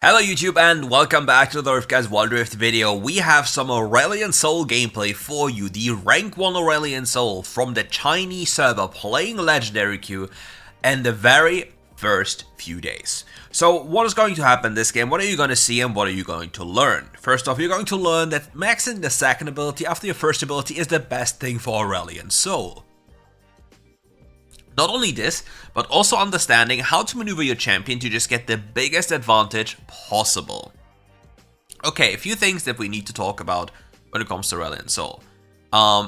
Hello YouTube and welcome back to the RiftGuides WildRift video. We have some Aurelion Soul gameplay for you, the rank 1 Aurelion Soul from the Chinese server playing Legendary queue and the very first few days. So what is going to happen in this game, what are you going to see and what are you going to learn? First off, you're going to learn that maxing the second ability after your first ability is the best thing for Aurelion Soul. Not only this, but also understanding how to maneuver your champion to just get the biggest advantage possible. Okay, a few things that we need to talk about when it comes to Aurelion Soul.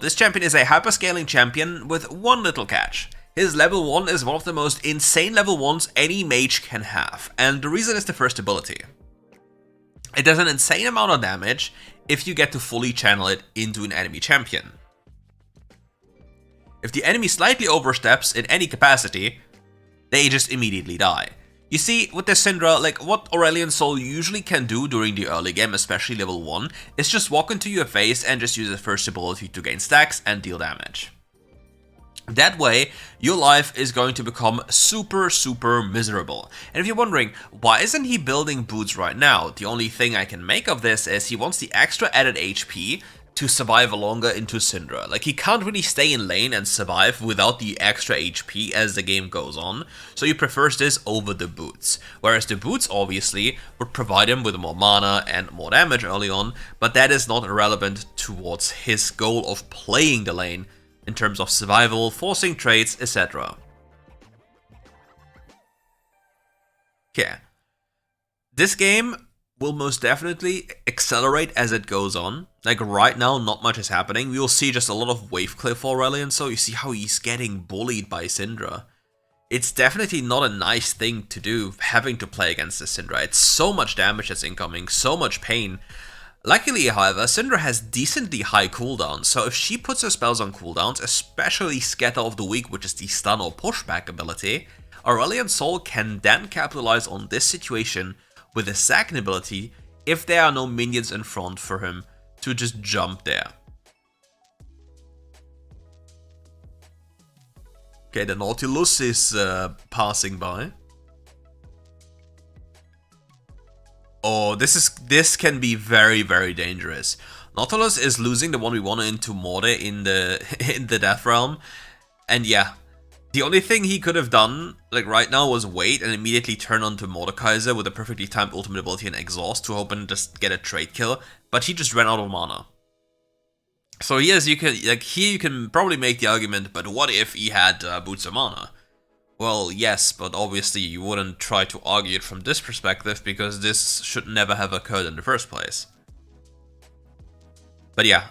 This champion is a hyperscaling champion with one little catch. His level 1 is one of the most insane level 1s any mage can have, and the reason is the first ability. It does an insane amount of damage if you get to fully channel it into an enemy champion. If the enemy slightly oversteps in any capacity, they just immediately die. You see, with the Syndra, like what Aurelion Soul usually can do during the early game, especially level 1, is just walk into your face and just use the first ability to gain stacks and deal damage. That way, your life is going to become super miserable. And if you're wondering, why isn't he building boots right now? The only thing I can make of this is he wants the extra added HP to survive longer into Syndra. Like, he can't really stay in lane and survive without the extra HP as the game goes on, so he prefers this over the boots. Whereas the boots obviously would provide him with more mana and more damage early on, but that is not irrelevant towards his goal of playing the lane in terms of survival, forcing trades, etc. Okay. This game will most definitely accelerate as it goes on. Like right now, not much is happening. We will see just a lot of wave clear for Aurelion, so you see how he's getting bullied by Syndra. It's definitely not a nice thing to do, having to play against the Syndra. It's so much damage that's incoming, so much pain. Luckily, however, Syndra has decently high cooldowns, so if she puts her spells on cooldowns, especially Scatter of the Weak, which is the stun or pushback ability, Aurelion Soul can then capitalize on this situation with a second ability if there are no minions in front for him to just jump there. Okay, the Nautilus is passing by. Oh, this can be very dangerous. Nautilus is losing the 1v1 into Morde in the Death Realm, and yeah. The only thing he could have done, like right now, was wait and immediately turn onto Mordekaiser with a perfectly timed ultimate ability and exhaust to hope and just get a trade kill, but he just ran out of mana. So yes, you can probably make the argument, but what if he had Boots of Mana? Well, yes, but obviously you wouldn't try to argue it from this perspective because this should never have occurred in the first place. But yeah,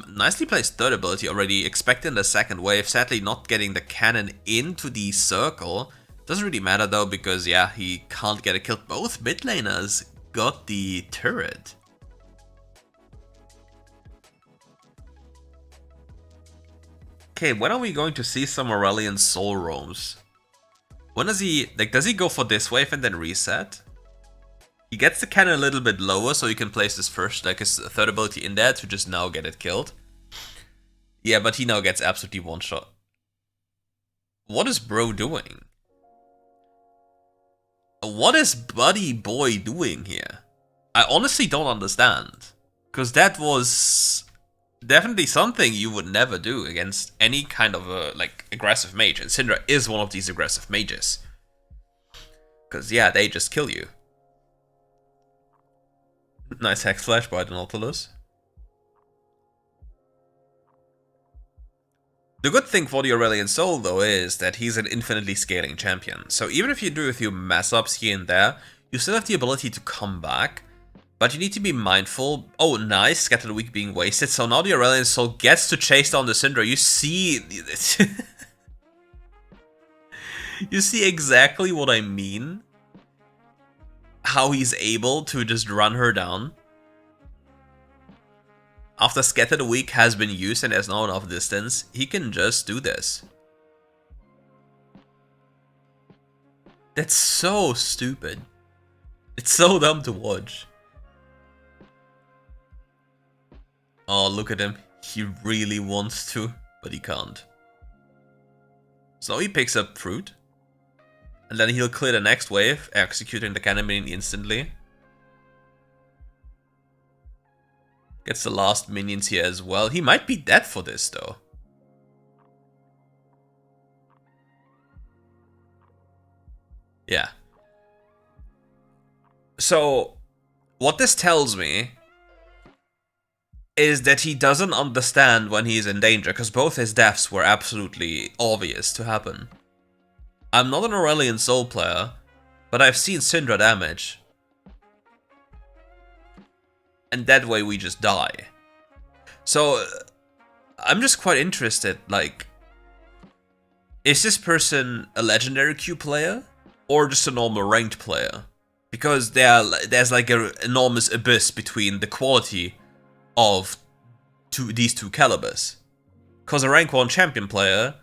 nicely placed third ability already, expecting the second wave, sadly not getting the cannon into the circle. Doesn't really matter though, because yeah, he can't get a kill. Both mid laners got the turret. Okay, when are we going to see some Aurelion Soul roams? When does he, does he go for this wave and then reset? He gets the cannon a little bit lower so he can place his his third ability in there to just now get it killed. Yeah, but he now gets absolutely one shot. What is bro doing? What is buddy boy doing here? I honestly don't understand. Because that was definitely something you would never do against any kind of a aggressive mage. And Syndra is one of these aggressive mages. Because yeah, they just kill you. Nice Hex Flash by the Nautilus. The good thing for the Aurelion Soul though is that he's an infinitely scaling champion. So even if you do a few mess ups here and there, you still have the ability to come back. But you need to be mindful. Oh, nice. Scatter the Weak being wasted. So now the Aurelion Soul gets to chase down the Syndra. You see... you see exactly what I mean? How he's able to just run her down. After Scatter the Weak has been used and there's not enough distance, he can just do this. That's so stupid. It's so dumb to watch. Oh, look at him. He really wants to, but he can't. So he picks up fruit. And then he'll clear the next wave, executing the cannon minion instantly. Gets the last minions here as well. He might be dead for this though. Yeah. So, what this tells me is that he doesn't understand when he's in danger, because both his deaths were absolutely obvious to happen. I'm not an Aurelion Soul player, but I've seen Syndra damage. And that way we just die. So, I'm just quite interested, like, is this person a legendary queue player? Or just a normal ranked player? Because there's like an enormous abyss between the quality of these two calibers. Because a rank 1 champion player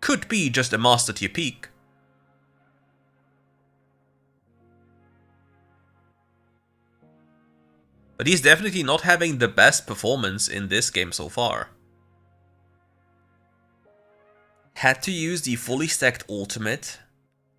could be just a master tier peak. But he's definitely not having the best performance in this game so far. Had to use the fully stacked ultimate.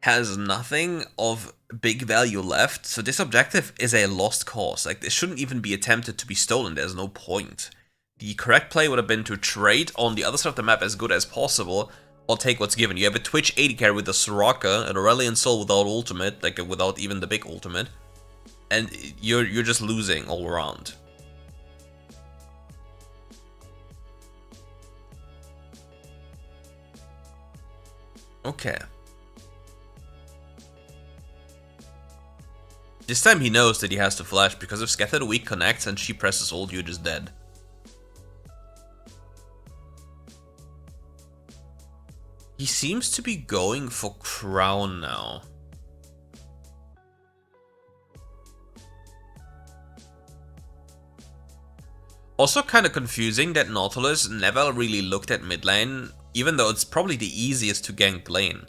Has nothing of big value left, so this objective is a lost cause. Like, this shouldn't even be attempted to be stolen, there's no point. The correct play would have been to trade on the other side of the map as good as possible, or take what's given. You have a Twitch 80 carry with a Soraka, an Aurelion Soul without ultimate, like without even the big ultimate, and you're just losing all around. Okay. This time he knows that he has to flash, because if Scatter the Weak connects and she presses ult, you're just dead. He seems to be going for Crown now. Also kind of confusing that Nautilus never really looked at mid lane, even though it's probably the easiest to gank lane.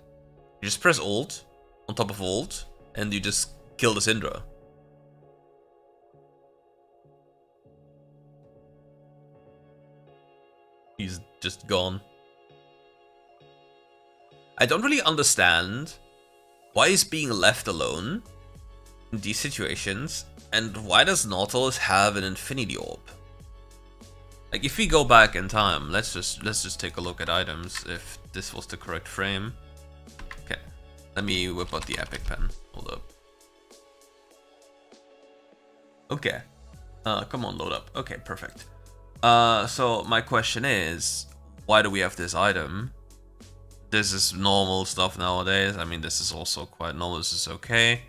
You just press ult on top of ult, and you just kill the Syndra. He's just gone. I don't really understand why he's being left alone in these situations, and why does Nautilus have an Infinity Orb? Like, if we go back in time, let's just take a look at items, if this was the correct frame. Okay, let me whip out the Epic Pen. Hold up. Okay. Come on, load up. Okay, perfect. So my question is, why do we have this item? This is normal stuff nowadays. I mean, this is also quite normal. This is okay.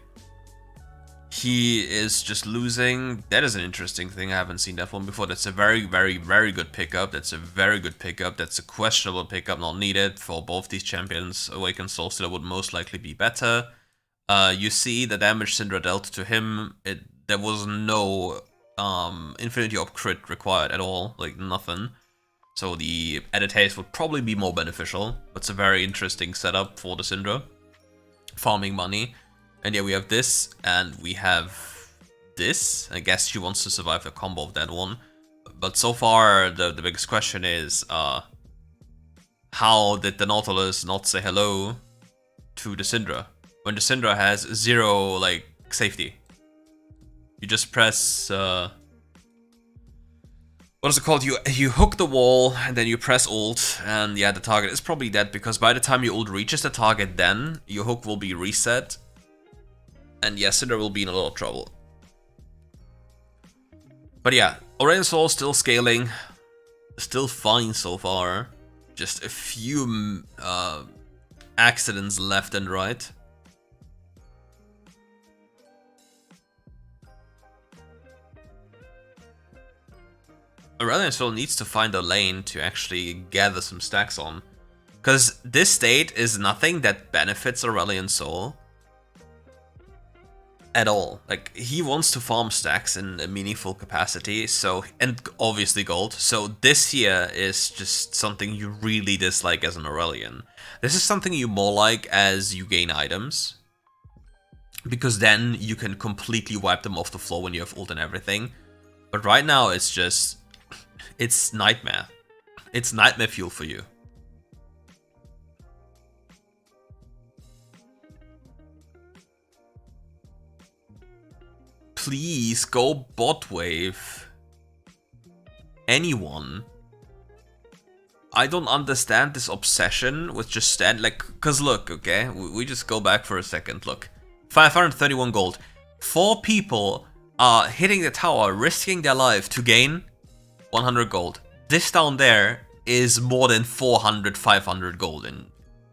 He is just losing. That is an interesting thing. I haven't seen that one before. That's a very, very, very good pickup. That's a very good pickup. That's a questionable pickup, not needed for both these champions. Awakened Soul Stealer would most likely be better. You see the damage Syndra dealt to him. There was no Infinity Orb crit required at all. Like, nothing. So the added haste would probably be more beneficial. But it's a very interesting setup for the Syndra. Farming money. And yeah, we have this, and we have this. I guess she wants to survive the combo of that one. But so far, the biggest question is, how did the Nautilus not say hello to the Syndra? When the Syndra has zero, like, safety. You just press, what is it called? You hook the wall, and then you press ult, and yeah, the target is probably dead, because by the time your ult reaches the target, then your hook will be reset. And yes, Syndra will be in a lot of trouble. But yeah, Aurelion Soul still scaling. Still fine so far. Just a few accidents left and right. Aurelion Soul needs to find a lane to actually gather some stacks on. Because this state is nothing that benefits Aurelion Soul at all. Like, he wants to farm stacks in a meaningful capacity, so, and obviously gold, so this here is just something you really dislike as an Aurelion. This is something you more like as you gain items, because then you can completely wipe them off the floor when you have ult and everything. But right now it's just, it's nightmare. It's nightmare fuel for you. Please go bot wave. anyone. I don't understand this obsession with just cause look, okay, we just go back for a second, look. 531 gold. 4 people are hitting the tower, risking their life to gain 100 gold. This down there is more than 400, 500 gold in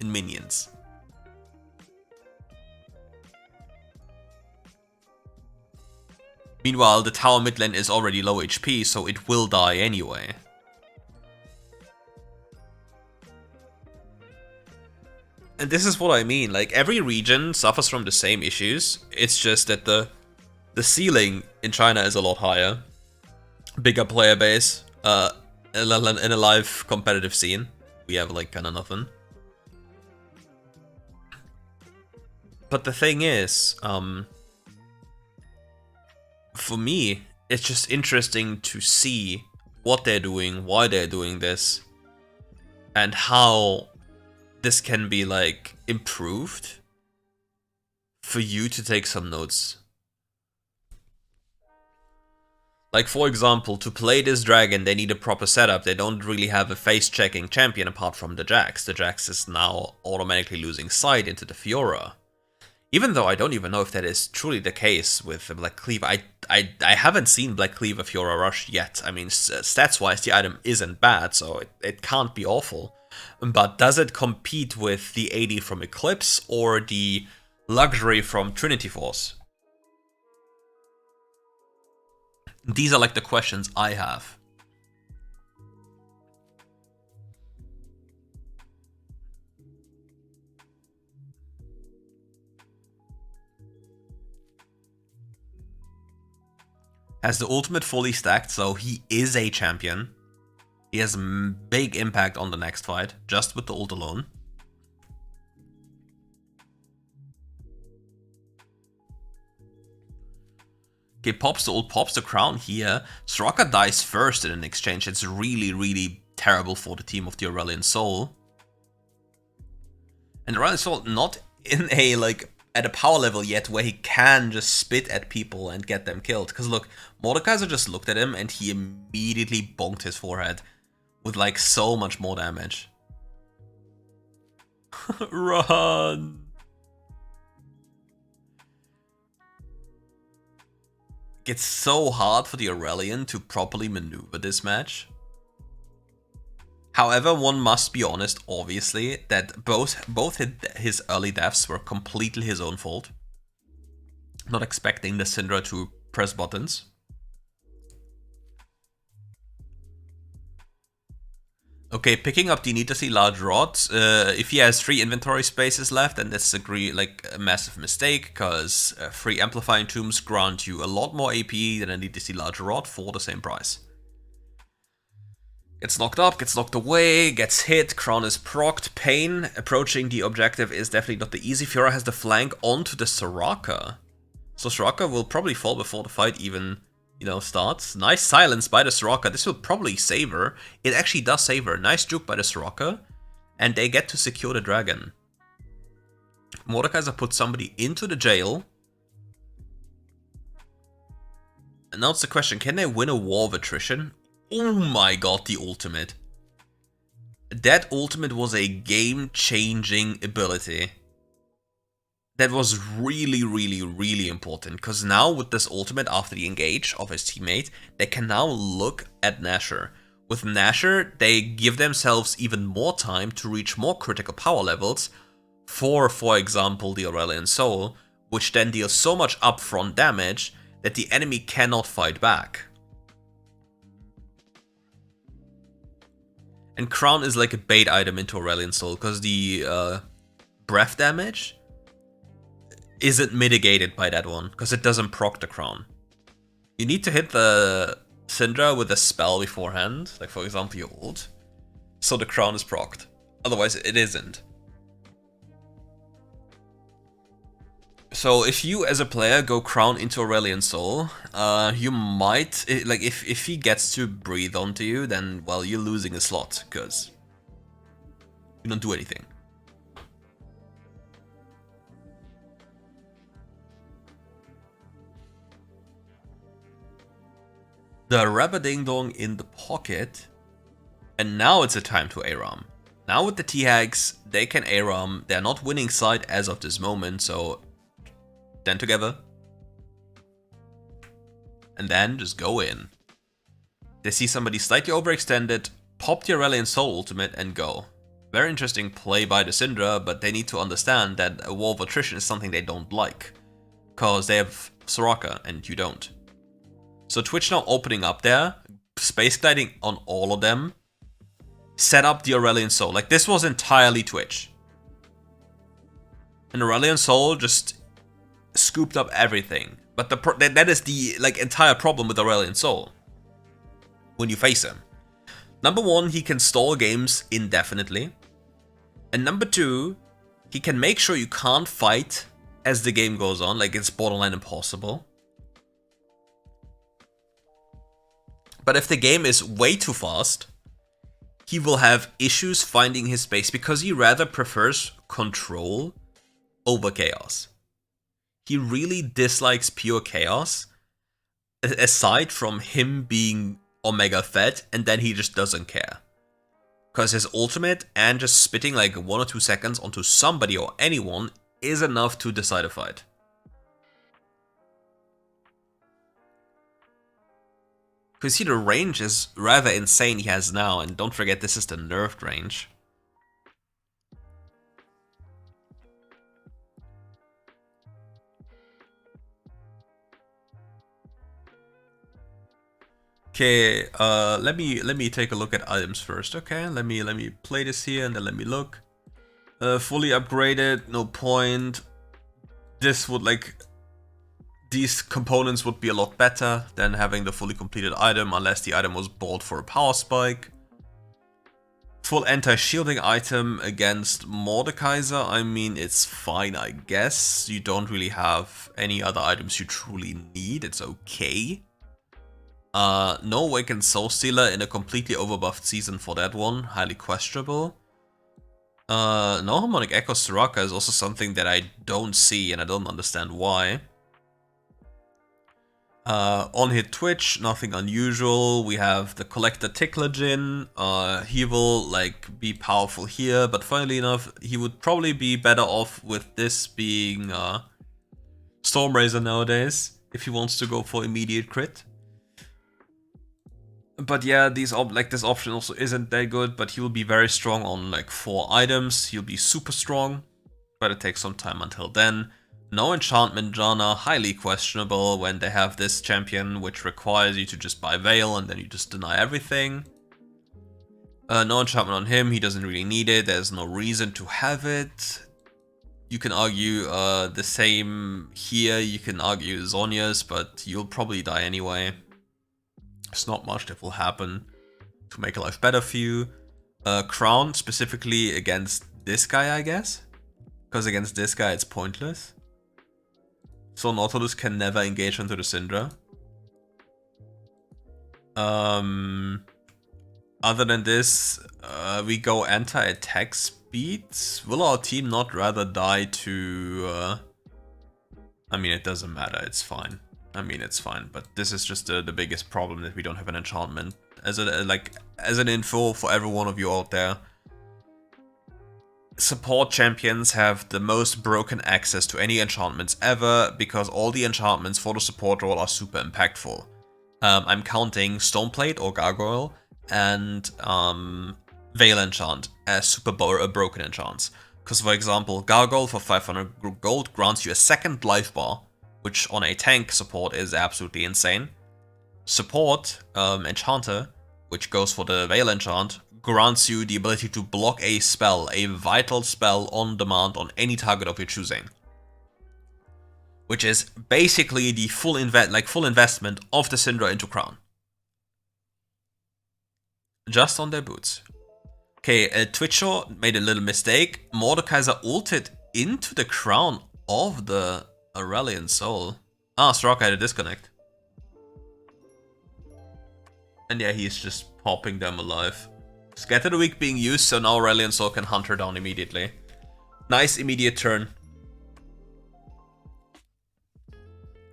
minions. Meanwhile, the tower mid lane is already low HP, so it will die anyway. And this is what I mean, like, every region suffers from the same issues, it's just that the ceiling in China is a lot higher. Bigger player base, in a live competitive scene. We have, like, kinda nothing. But the thing is, for me, it's just interesting to see what they're doing, why they're doing this, and how this can be, like, improved for you to take some notes. Like, for example, to play this dragon, they need a proper setup. They don't really have a face-checking champion apart from the Jax. The Jax is now automatically losing sight into the Fiora. Even though I don't even know if that is truly the case with Black Cleaver. I haven't seen Black Cleaver Fiora Rush yet. I mean, stats-wise, the item isn't bad, so it can't be awful. But does it compete with the 80 from Eclipse or the luxury from Trinity Force? These are like the questions I have. Has the ultimate fully stacked, so he is a champion. He has big impact on the next fight, just with the ult alone. Okay, pops the ult, pops the crown here. Soraka dies first in an exchange. It's really, really terrible for the team of the Aurelion Soul. And Aurelion Soul not in a, like, at a power level yet where he can just spit at people and get them killed. Because look, Mordekaiser just looked at him and he immediately bonked his forehead with, like, so much more damage. Run! It's so hard for the Aurelion to properly maneuver this match. However, one must be honest, obviously, that both his early deaths were completely his own fault. Not expecting the Syndra to press buttons. Okay, picking up the need to see large rods. If he has 3 inventory spaces left, then that's a massive mistake, because 3 amplifying tombs grant you a lot more AP than a need to see large rod for the same price. Gets knocked up, gets knocked away, gets hit, crown is procced, pain. Approaching the objective is definitely not the easy. Fiora has the flank onto the Soraka. So Soraka will probably fall before the fight even, you know, starts. Nice silence by the Soraka. This will probably save her. It actually does save her. Nice juke by the Soraka. And they get to secure the dragon. Mordekaiser puts somebody into the jail. And now it's the question, can they win a war of attrition? Oh my god, the ultimate. That ultimate was a game-changing ability. That was really, really, really important, because now with this ultimate after the engage of his teammate, they can now look at Nashor. With Nashor, they give themselves even more time to reach more critical power levels for example, the Aurelion Soul, which then deals so much upfront damage that the enemy cannot fight back. And Crown is like a bait item into Aurelion Soul, because the breath damage isn't mitigated by that one, because it doesn't proc the Crown. You need to hit the Syndra with a spell beforehand, like for example your ult, so the Crown is procced. Otherwise it isn't. So if you as a player go Crown into Aurelion Soul, you might, like if he gets to breathe onto you, then well, you're losing a slot, because you don't do anything. the Rabba Ding Dong in the pocket. And now it's a time to ARAM. Now with the T-Hags, they can ARAM. They're not winning side as of this moment, so then together. And then just go in. They see somebody slightly overextended, pop the Aurelion Soul Ultimate and go. Very interesting play by the Syndra, but they need to understand that a War of Attrition is something they don't like. Because they have Soraka and you don't. So Twitch now opening up there, space gliding on all of them. Set up the Aurelion Soul. Like, this was entirely Twitch. And Aurelion Soul just scooped up everything. But that is the entire problem with Aurelion Soul when you face him. Number one, he can stall games indefinitely. And number two, he can make sure you can't fight as the game goes on. Like, it's borderline impossible. But if the game is way too fast, he will have issues finding his space because he rather prefers control over chaos. He really dislikes pure chaos, aside from him being Omega fed, and then he just doesn't care. Because his ultimate and just spitting like 1 or 2 seconds onto somebody or anyone is enough to decide a fight. Because see, the range is rather insane he has now, and don't forget this is the nerfed range. Okay, let me take a look at items first. Okay, let me play this here and then let me look. Fully upgraded, no point. This would these components would be a lot better than having the fully completed item, unless the item was bought for a power spike. Full anti-shielding item against Mordekaiser. I mean, it's fine, I guess. You don't really have any other items you truly need. It's okay. No Awakened Soul Stealer in a completely overbuffed season for that one. Highly questionable. No Harmonic Echo Soraka is also something that I don't see, and I don't understand why. On hit Twitch, nothing unusual. We have the Collector Tickler Jin. He will be powerful here, but funnily enough, he would probably be better off with this being Stormrazor nowadays, if he wants to go for immediate crit. But yeah, this option also isn't that good, but he will be very strong on 4 items. He'll be super strong, but it takes some time until then. No enchantment Jana, highly questionable when they have this champion, which requires you to just buy Veil and then you just deny everything. No enchantment on him, he doesn't really need it, there's no reason to have it. You can argue the same here, you can argue Zhonya's, but you'll probably die anyway. There's not much that will happen to make life better for you. Crown, specifically against this guy, I guess. Because against this guy it's pointless. So Nautilus can never engage into the Syndra. Other than this, we go anti-attack speed. Will our team not rather die to... I mean, it doesn't matter, it's fine. I mean, it's fine, but this is just the biggest problem, that we don't have an enchantment. As an info for every one of you out there, support champions have the most broken access to any enchantments ever, because all the enchantments for the support role are super impactful. I'm counting Stoneplate or Gargoyle and Veil Enchant as super broken enchants. Because for example, Gargoyle for 500 gold grants you a second life bar, which on a tank support is absolutely insane. Support, Enchanter, which goes for the Veil Enchant, grants you the ability to block a spell, a vital spell on demand on any target of your choosing. Which is basically the full investment of the Syndra into Crown. Just on their boots. Okay, Twitcher made a little mistake. Mordekaiser ulted into the Crown of the Aurelion Soul. Ah, Soraka had a disconnect. And yeah, he's just popping them alive. Scatter the Weak being used, so now Aurelion Soul can hunt her down immediately. Nice immediate turn.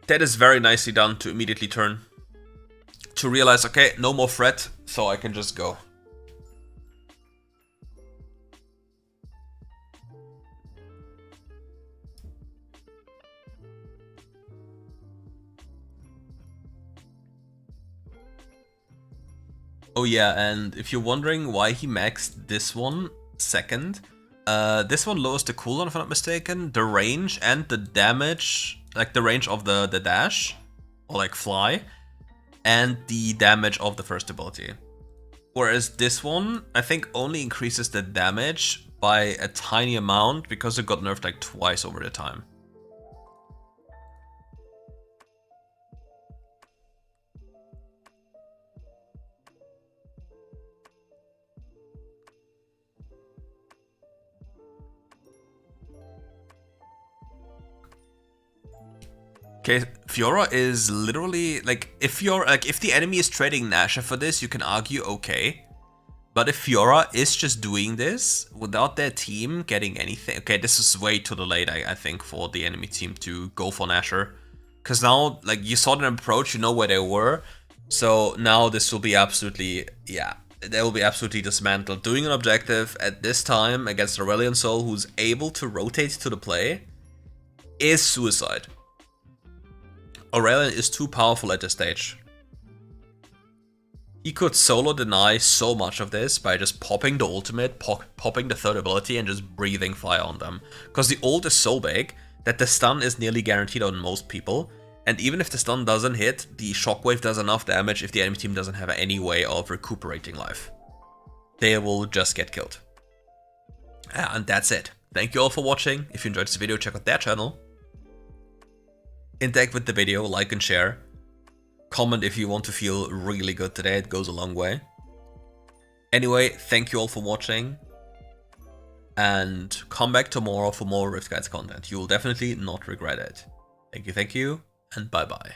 That is very nicely done to immediately turn. to realize, okay, no more threat, so I can just go. Oh yeah, and if you're wondering why he maxed this one second, this one lowers the cooldown if I'm not mistaken, the range and the damage, like the range of the dash, or like fly, and the damage of the first ability. Whereas this one, I think only increases the damage by a tiny amount because it got nerfed like twice over the time. Okay, Fiora is literally like, if the enemy is trading Nasha for this, you can argue okay. But if Fiora is just doing this without their team getting anything, okay, this is way too late, I think, for the enemy team to go for Nasher. Because now, like, you saw them approach, you know where they were. So now this will be absolutely, yeah, they will be absolutely dismantled. Doing an objective at this time against Aurelion Sol, who's able to rotate to the play, is suicide. Aurelion is too powerful at this stage. He could solo deny so much of this by just popping the ultimate, popping the third ability, and just breathing fire on them. Because the ult is so big that the stun is nearly guaranteed on most people. And even if the stun doesn't hit, the shockwave does enough damage if the enemy team doesn't have any way of recuperating life. They will just get killed. And that's it. Thank you all for watching. If you enjoyed this video, check out their channel. Interact with the video, like and share. Comment if you want to feel really good today, it goes a long way. Anyway, thank you all for watching. And come back tomorrow for more RiftGuides content. You will definitely not regret it. Thank you, and bye bye.